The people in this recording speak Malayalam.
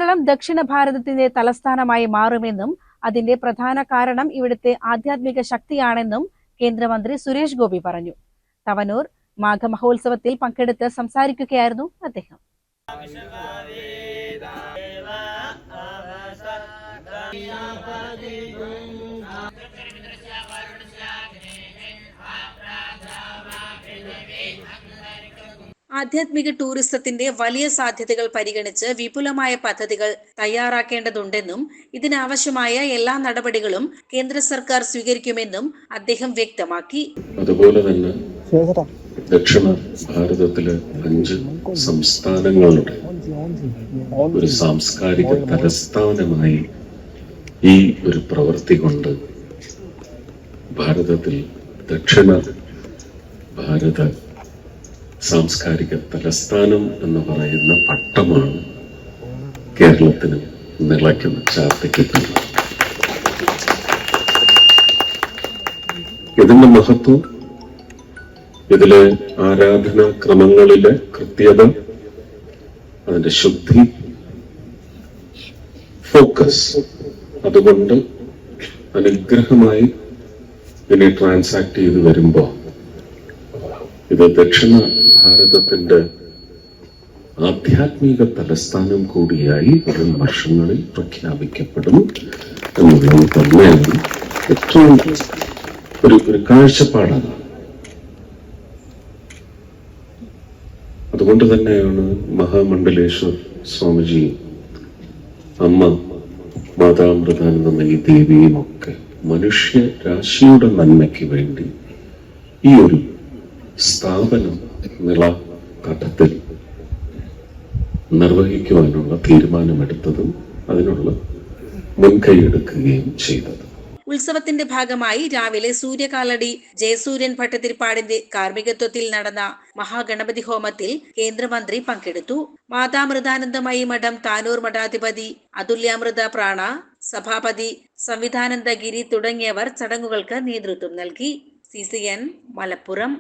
കേരളം ദക്ഷിണ ഭാരതത്തിന്റെ തലസ്ഥാനമായി മാറുമെന്നും അതിന്റെ പ്രധാന കാരണം ഇവിടുത്തെ ആധ്യാത്മിക ശക്തിയാണെന്നും കേന്ദ്രമന്ത്രി സുരേഷ് ഗോപി പറഞ്ഞു. തവനൂർ മാഘമഹോത്സവത്തിൽ പങ്കെടുത്ത് സംസാരിക്കുകയായിരുന്നു അദ്ദേഹം. ആധ്യാത്മിക ടൂറിസത്തിന്റെ വലിയ സാധ്യതകൾ പരിഗണിച്ച് വിപുലമായ പദ്ധതികൾ തയ്യാറാക്കേണ്ടതുണ്ടെന്നും ഇതിനാവശ്യമായ എല്ലാ നടപടികളും കേന്ദ്ര സർക്കാർ സ്വീകരിക്കുമെന്നും അദ്ദേഹം വ്യക്തമാക്കി. അതുപോലെ തന്നെ ദക്ഷിണ ഭാരതത്തിലെ 5 സംസ്ഥാനങ്ങളുടെ ഒരു സാംസ്കാരിക തലസ്ഥാനമായി ഈ ഒരു പ്രവൃത്തി കൊണ്ട് ഭാരതത്തിൽ ദക്ഷിണ ഭാരത സാംസ്കാരിക തലസ്ഥാനം എന്ന് പറയുന്ന പട്ടമാണ് കേരളത്തിന് നിളയ്ക്കുന്ന ചാർത്തിക്കുന്നത്. ഇതിന്റെ മഹത്വം, ഇതിലെ ആരാധനാ ക്രമങ്ങളിലെ കൃത്യത, അതിന്റെ ശുദ്ധി, ഫോക്കസ്, അതുകൊണ്ട് അനുഗ്രഹമായി ഇതിനെ ട്രാൻസാക്ട് ചെയ്ത് വരുമ്പോൾ ഇത് ദക്ഷിണ ഭാരതത്തിന്റെ ആധ്യാത്മിക തലസ്ഥാനം കൂടിയായി വരും വർഷങ്ങളിൽ പ്രഖ്യാപിക്കപ്പെടും എന്നുള്ളത് തന്നെയാണ് ഏറ്റവും ഒരു കാഴ്ചപ്പാടാണ്. അതുകൊണ്ട് തന്നെയാണ് മഹാമണ്ഡലേശ്വർ സ്വാമിജി, അമ്മ മാതാമൃതാനന്ദമയി ദേവിയും ഒക്കെ മനുഷ്യ രാശിയുടെ നന്മയ്ക്ക് വേണ്ടി ഈ ഒരു സ്ഥാപനം നിളഘട്ടത്തിൽ നിർവഹിക്കുവാനുള്ള തീരുമാനമെടുത്തതും അതിനുള്ള മുൻകൈയെടുക്കുകയും ചെയ്തത്. ഉത്സവത്തിന്റെ ഭാഗമായി രാവിലെ സൂര്യകാലടി ജയസൂര്യൻ ഭട്ടതിരിപ്പാടിന്റെ കാർമ്മികത്വത്തിൽ നടന്ന മഹാഗണപതി ഹോമത്തിൽ കേന്ദ്രമന്ത്രി പങ്കെടുത്തു. മാതാമൃതാനന്ദമയി മഠം താനൂർ മഠാധിപതി അതുല്യാമൃത പ്രാണ, സഭാപതി സംവിധാനന്ദഗിരി തുടങ്ങിയവർ ചടങ്ങുകൾക്ക് നേതൃത്വം നൽകി. CCN മലപ്പുറം.